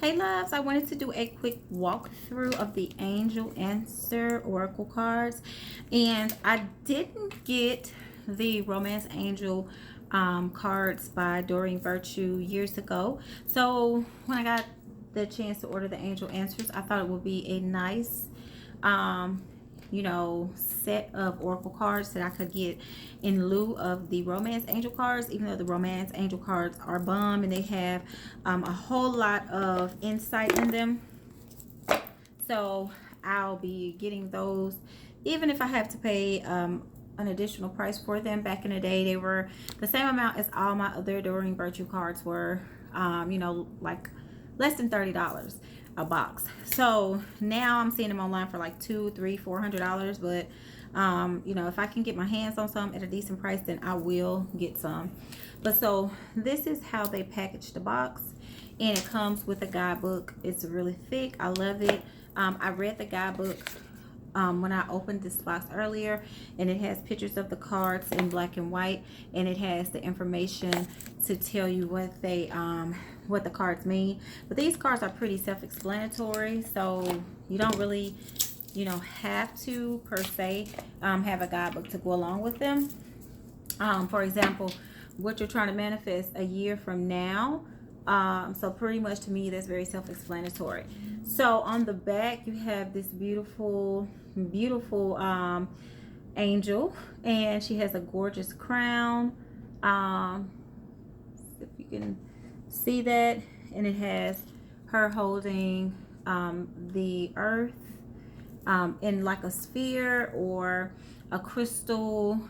Hey loves, I wanted to do a quick walkthrough of the Angel Answer Oracle cards, and I didn't get the Romance Angel cards by Doreen Virtue years ago. So when I got the chance to order the Angel Answers, I thought it would be a nice um, set of oracle cards that I could get in lieu of the romance angel cards, even though the romance angel cards are bomb and they have a whole lot of insight in them. So I'll be getting those, even if I have to pay an additional price for them. Back in the day, they were the same amount as all my other Adoring Virtue cards were, like less than $30 a box. So now I'm seeing them online for like $200, $300, $400. But if I can get my hands on some at a decent price, then I will get some. But so this is how they package the box, and it comes with a guidebook. It's really thick. I love it. I read the guidebook when I opened this box earlier, and it has pictures of the cards in black and white, and it has the information to tell you what the cards mean. But these cards are pretty self-explanatory, so you don't really have to per se have a guidebook to go along with them. For example, what you're trying to manifest a year from now. So pretty much to me, that's very self-explanatory. So on the back, you have this beautiful angel, and she has a gorgeous crown. If you can see that, and it has her holding the earth in like a sphere or a crystal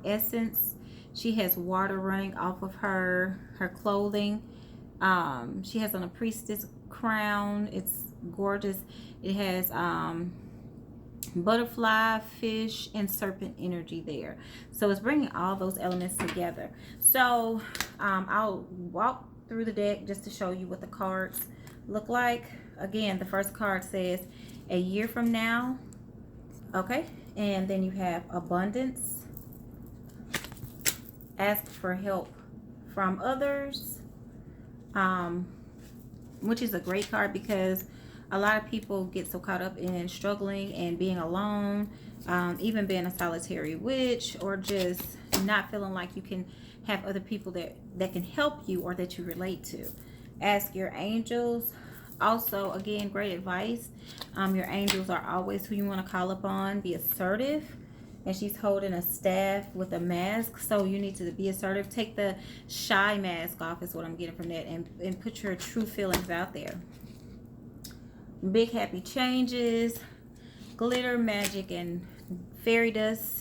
essence. She has water running off of her clothing. She has on a priestess crown. It's gorgeous. It has butterfly, fish, and serpent energy there. So it's bringing all those elements together. So I'll walk through the deck just to show you what the cards look like. Again, the first card says a year from now. Okay. And then you have abundance, ask for help from others, which is a great card because a lot of people get so caught up in struggling and being alone, even being a solitary witch, or just not feeling like you can have other people that can help you or that you relate to. Ask your angels. Also, again, great advice. Your angels are always who you want to call upon. Be assertive. And she's holding a staff with a mask, so you need to be assertive. Take the shy mask off is what I'm getting from that, and put your true feelings out there. Big happy changes, glitter, magic, and fairy dust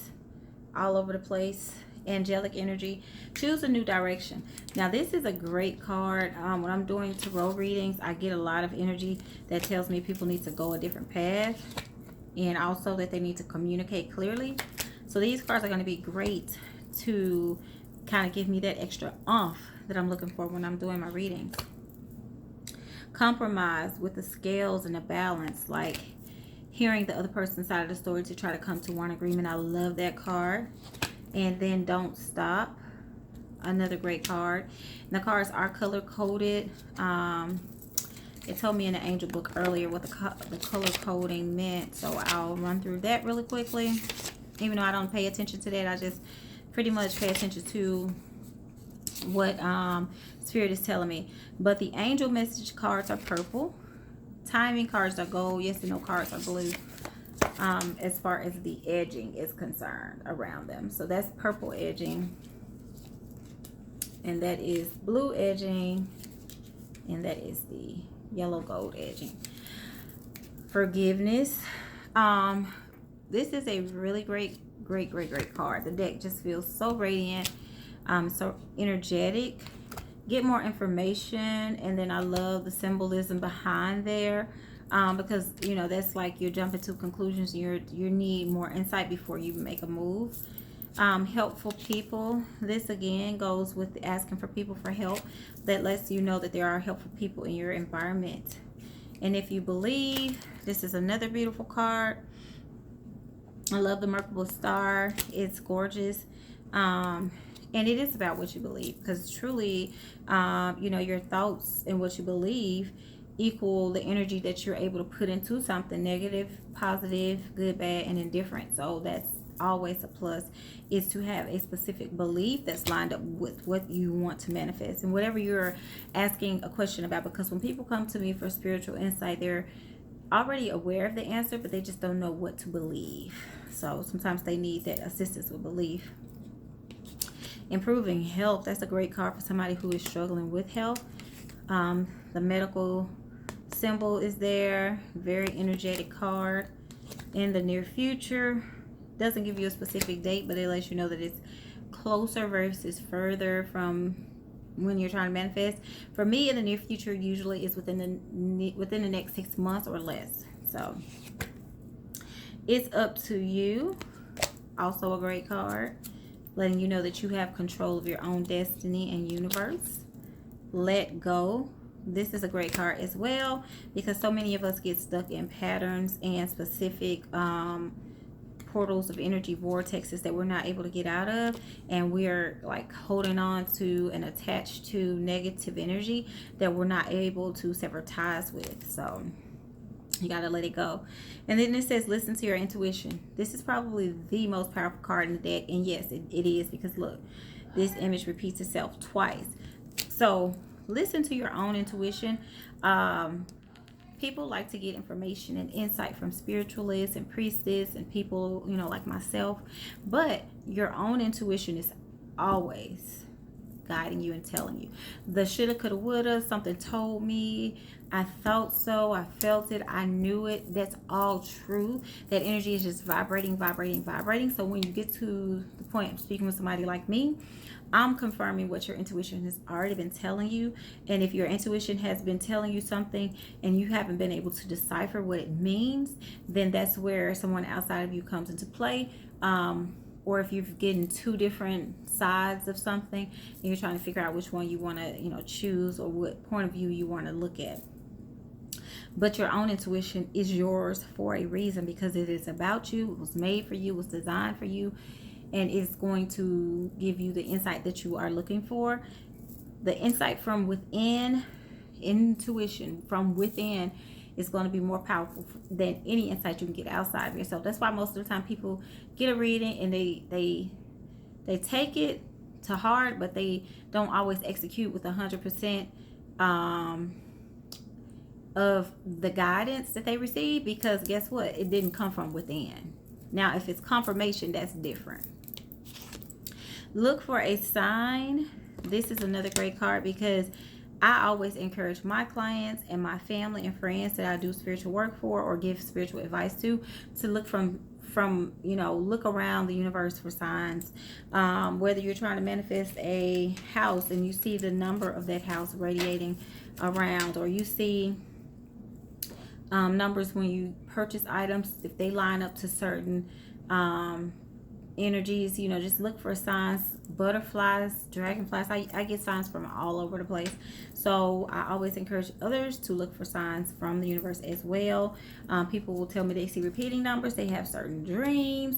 all over the place. Angelic energy. Choose a new direction. Now this is a great card. When I'm doing tarot readings, I get a lot of energy that tells me people need to go a different path, and also that they need to communicate clearly. So these cards are going to be great to kind of give me that extra oomph that I'm looking for when I'm doing my readings. Compromise with the scales and the balance, like hearing the other person's side of the story to try to come to one agreement. I love that card. And then don't stop, another great card. And the cards are color coded. It told me in the angel book earlier what the color coding meant, so I'll run through that really quickly. Even though I don't pay attention to that, I just pretty much pay attention to what Spirit is telling me. But the angel message cards are purple. Timing cards are gold. Yes and no cards are blue. As far as the edging is concerned around them. So that's purple edging. And that is blue edging. And that is the yellow gold edging. Forgiveness. This is a really great card. The deck just feels so radiant, so energetic. Get more information, and then I love the symbolism behind there, because that's like you're jumping to conclusions. You need more insight before you make a move. Helpful people. This again goes with asking for people for help. That lets you know that there are helpful people in your environment. And if you believe, this is another beautiful card. I love the Merkable Star. It's gorgeous. And it is about what you believe, because truly, your thoughts and what you believe equal the energy that you're able to put into something: negative, positive, good, bad, and indifferent. So that's always a plus, is to have a specific belief that's lined up with what you want to manifest and whatever you're asking a question about. Because when people come to me for spiritual insight, they're already aware of the answer, but they just don't know what to believe. So sometimes they need that assistance with belief. Improving health, that's a great card for somebody who is struggling with health. The medical symbol is there. Very energetic card. In the near future, doesn't give you a specific date, but it lets you know that it's closer versus further from when you're trying to manifest. For me, in the near future usually is within the next 6 months or less. So it's up to you. Also a great card, letting you know that you have control of your own destiny and universe. Let go. This is a great card as well, because so many of us get stuck in patterns and specific portals of energy vortexes that we're not able to get out of, and we're like holding on to and attached to negative energy that we're not able to sever ties with. So you got to let it go. And then it says listen to your intuition. This is probably the most powerful card in the deck, and yes, it is, because look, this image repeats itself twice. So listen to your own intuition. People like to get information and insight from spiritualists and priestess and people, you know, like myself. But your own intuition is always guiding you and telling you. The shoulda, coulda, woulda, something told me, I thought so, I felt it, I knew it. That's all true. That energy is just vibrating, vibrating, vibrating. So when you get to the point of speaking with somebody like me, I'm confirming what your intuition has already been telling you. And if your intuition has been telling you something and you haven't been able to decipher what it means, then that's where someone outside of you comes into play. Or if you're getting two different sides of something and you're trying to figure out which one you want to, you know, choose, or what point of view you want to look at. But your own intuition is yours for a reason, because it is about you. It was made for you, it was designed for you. And it's going to give you the insight that you are looking for. The insight from within, intuition from within, is going to be more powerful than any insight you can get outside of yourself. That's why most of the time people get a reading and they take it to heart, but they don't always execute with 100% of the guidance that they receive, because guess what? It didn't come from within. Now, if it's confirmation, that's different. Look for a sign. This is another great card, because I always encourage my clients and my family and friends that I do spiritual work for or give spiritual advice to look from you know, look around the universe for signs. Whether you're trying to manifest a house and you see the number of that house radiating around, or you see numbers when you purchase items, if they line up to certain energies, you know, just look for signs. Butterflies, dragonflies, I get signs from all over the place. So I always encourage others to look for signs from the universe as well. People will tell me they see repeating numbers, they have certain dreams.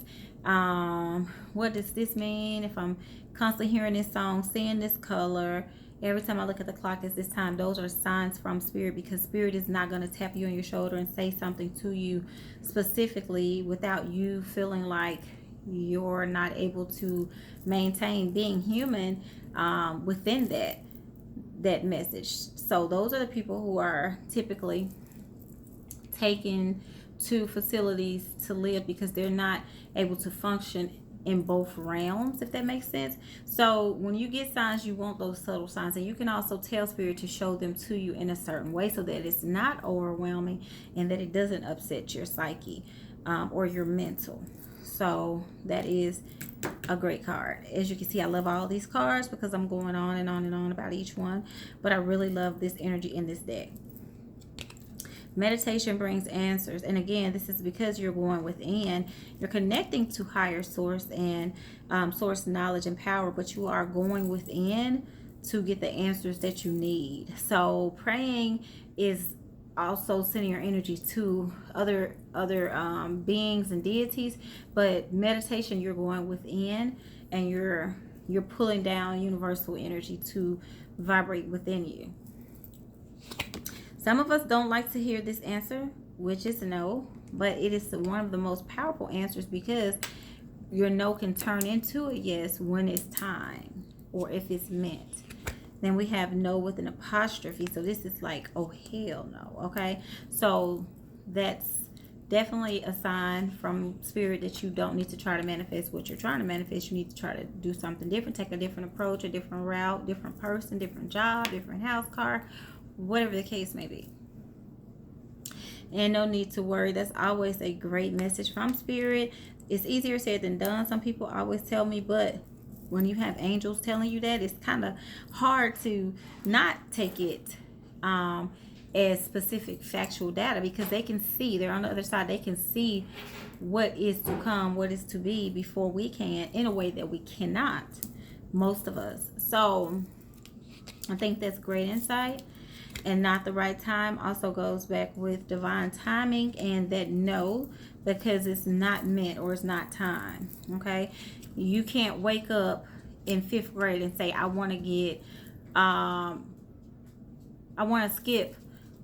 What does this mean? If I'm constantly hearing this song, seeing this color, every time I look at the clock it's this time, those are signs from spirit, because spirit is not going to tap you on your shoulder and say something to you specifically without you feeling like you're not able to maintain being human within that message. So those are the people who are typically taken to facilities to live, because they're not able to function in both realms, if that makes sense. So when you get signs, you want those subtle signs, and you can also tell spirit to show them to you in a certain way so that it's not overwhelming and that it doesn't upset your psyche or your mental. So that is a great card. As you can see, I love all these cards because I'm going on and on and on about each one, but I really love this energy in this deck. Meditation brings answers, and again, this is because you're going within, you're connecting to higher source and source knowledge and power, but you are going within to get the answers that you need. So praying is also sending your energy to other beings and deities, but meditation, you're going within and you're pulling down universal energy to vibrate within you. Some of us don't like to hear this answer, which is no, but it is one of the most powerful answers, because your no can turn into a yes when it's time, or if it's meant. Then we have no with an apostrophe. So this is like, oh hell no. Okay, so that's definitely a sign from spirit that you don't need to try to manifest what you're trying to manifest. You need to try to do something different, take a different approach, a different route, different person, different job, different house, car, whatever the case may be. And no need to worry. That's always a great message from spirit. It's easier said than done. Some people always tell me, but when you have angels telling you that, it's kind of hard to not take it as specific factual data, because they can see, they're on the other side, they can see what is to come, what is to be, before we can, in a way that we cannot, most of us. So I think that's great insight. And not the right time also goes back with divine timing, and that no, because it's not meant, or it's not time. Okay, you can't wake up in 5th grade and say, I want to get I want to skip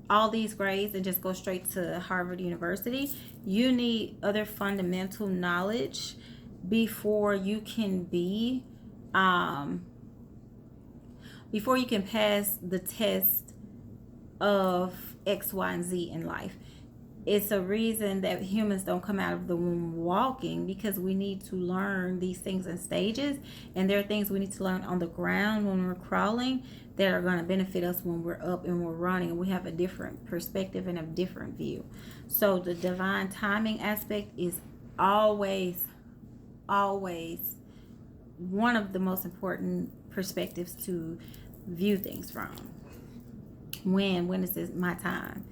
all these grades and just go straight to Harvard University. You need other fundamental knowledge before you can be before you can pass the test of X, Y, and Z in life. It's a reason that humans don't come out of the womb walking, because we need to learn these things in stages, and there are things we need to learn on the ground when we're crawling that are going to benefit us when we're up and we're running, and we have a different perspective and a different view. So the divine timing aspect is always one of the most important perspectives to view things from. When is this my time?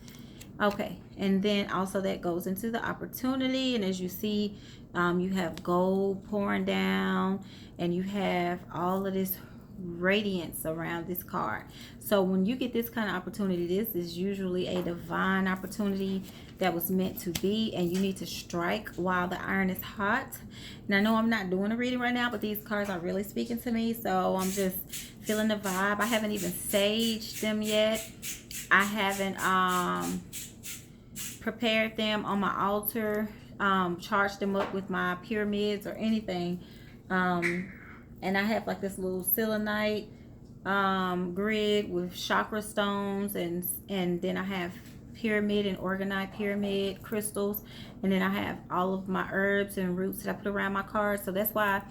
Okay, and then also that goes into the opportunity, and as you see, you have gold pouring down, and you have all of this radiance around this card. So when you get this kind of opportunity, this is usually a divine opportunity that was meant to be, and you need to strike while the iron is hot. And I know I'm not doing a reading right now, but these cards are really speaking to me, so I'm just feeling the vibe. I haven't even saged them yet. I haven't prepared them on my altar, charged them up with my pyramids or anything. And I have like this little selenite grid with chakra stones, and then I have pyramid and organite pyramid crystals, and then I have all of my herbs and roots that I put around my cards. So that's why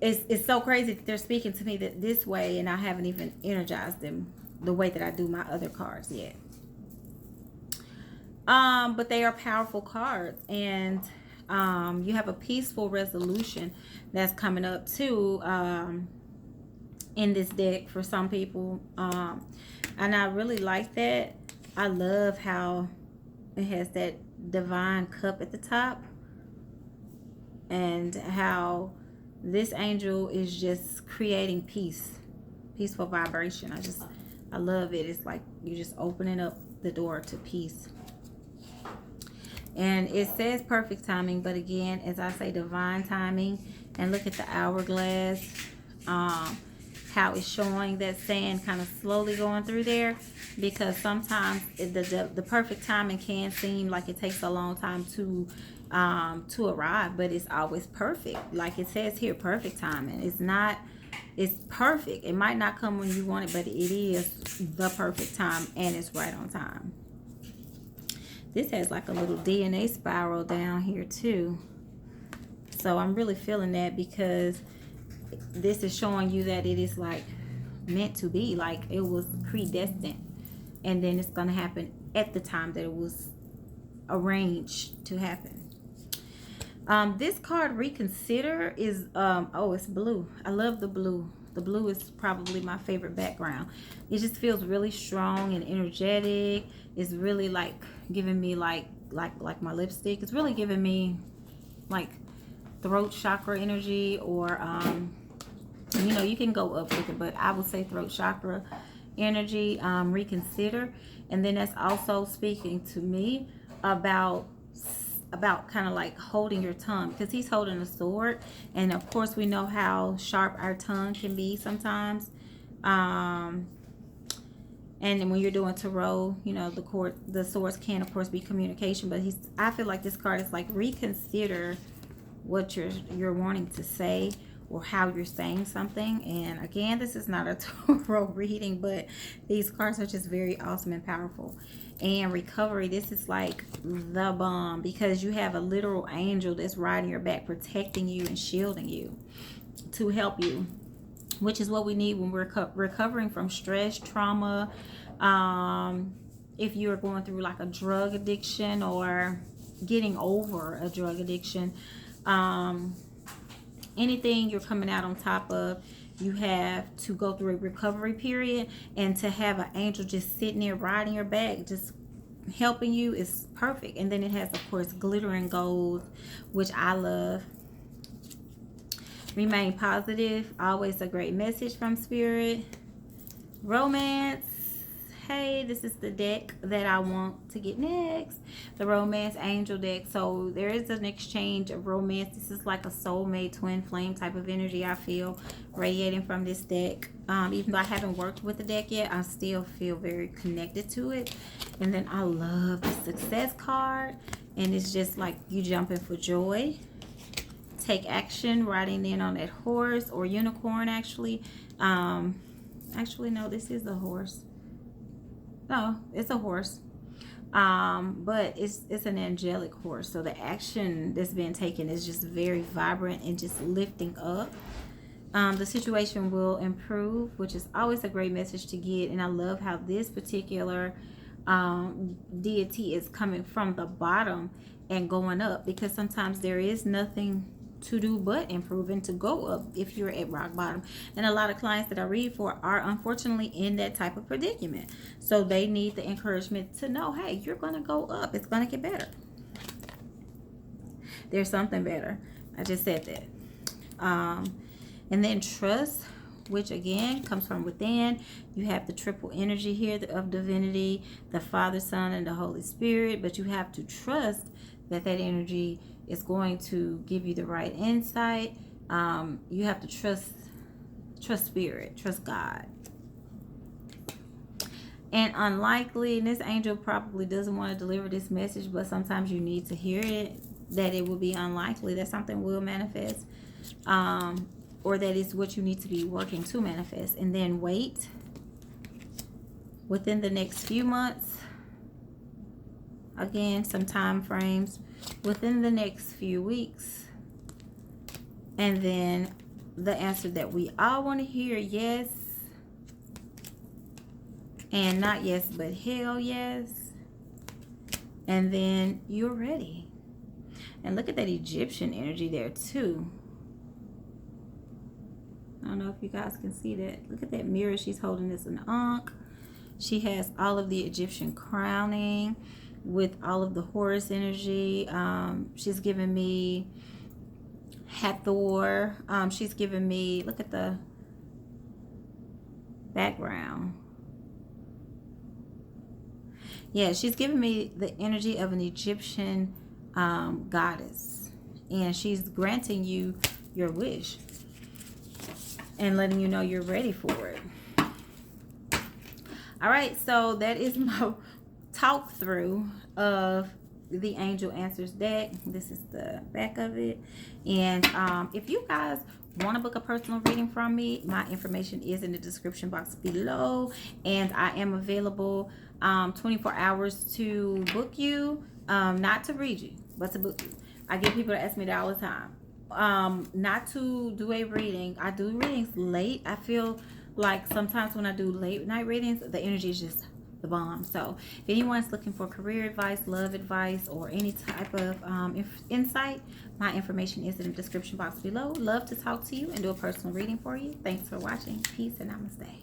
it's so crazy that they're speaking to me that this way, and I haven't even energized them the way that I do my other cards yet. But they are powerful cards, and you have a peaceful resolution that's coming up too in this deck for some people, and I really like that. I love how it has that divine cup at the top, and how this angel is just creating peace, peaceful vibration. I love it. It's like you're just opening up the door to peace. And it says perfect timing, but again, as I say, divine timing. And look at the hourglass, how it's showing that sand kind of slowly going through there, because sometimes the perfect timing can seem like it takes a long time to arrive, but it's always perfect. Like it says here, perfect timing. It's perfect. It might not come when you want it, but it is the perfect time, and it's right on time. This has like a little DNA spiral down here too. So I'm really feeling that, because this is showing you that it is like meant to be, like it was predestined, and then it's going to happen at the time that it was arranged to happen. This card, reconsider, is it's blue. I love the blue. The blue is probably my favorite background. It just feels really strong and energetic. It's really like giving me like my lipstick. It's really giving me like throat chakra energy, or you can go up with it, but I would say throat chakra energy. Reconsider. And then that's also speaking to me about kind of like holding your tongue, because he's holding a sword, and of course we know how sharp our tongue can be sometimes. And then when you're doing tarot, you know, the source can of course be communication, but I feel like this card is like reconsider what you're wanting to say or how you're saying something. And again, this is not a tarot reading, but these cards are just very awesome and powerful. And recovery, this is like the bomb, because you have a literal angel that's riding your back, protecting you and shielding you to help you, which is what we need when we're recovering from stress, trauma. If you're going through like a drug addiction or getting over a drug addiction, anything you're coming out on top of, you have to go through a recovery period, and to have an angel just sitting there riding your back, just helping you, is perfect. And then it has of course glittering gold, which I love. Remain positive, always a great message from spirit. Romance, hey, this is the deck that I want to get next, the Romance Angel deck. So there is an exchange of romance. This is like a soulmate, twin flame type of energy I feel radiating from this deck. Even though I haven't worked with the deck yet, I still feel very connected to it. And then I love the Success card, and it's just like you jumping for joy. Take action, riding in on that horse or unicorn. Actually no, this is a horse. No, it's a horse. But it's an angelic horse. So the action that's being taken is just very vibrant and just lifting up. The situation will improve, which is always a great message to get. And I love how this particular deity is coming from the bottom and going up, because sometimes there is nothing to do but improve and to go up if you're at rock bottom. And a lot of clients that I read for are unfortunately in that type of predicament, so they need the encouragement to know, hey, you're gonna go up, it's gonna get better, there's something better. I just said that. And then trust, which again comes from within. You have the triple energy here of divinity, the Father, Son, and the Holy Spirit, but you have to trust that energy is going to give you the right insight. You have to trust spirit, trust God. And unlikely, and this angel probably doesn't want to deliver this message, but sometimes you need to hear it, that it will be unlikely that something will manifest, or that is what you need to be working to manifest. And then wait, within the next few months, again, some time frames, within the next few weeks. And then the answer that we all want to hear, yes, and not yes but hell yes. And then you're ready. And look at that Egyptian energy there too. I don't know if you guys can see that. Look at that mirror she's holding. It's an ankh. She has all of the Egyptian crowning with all of the Horus energy. She's giving me Hathor. She's giving me, look at the background. Yeah, she's giving me the energy of an Egyptian goddess. And she's granting you your wish and letting you know you're ready for it. All right, so that is my talk through of the Angel Answers deck. This is the back of it. And if you guys want to book a personal reading from me, my information is in the description box below, and I am available 24 hours to book you, not to read you, but to book you. I get people to ask me that all the time. Not to do a reading. I do readings late. I feel like sometimes when I do late night readings, the energy is just the bomb. So if anyone's looking for career advice, love advice, or any type of insight, my information is in the description box below. Love to talk to you and do a personal reading for you. Thanks for watching. Peace and namaste.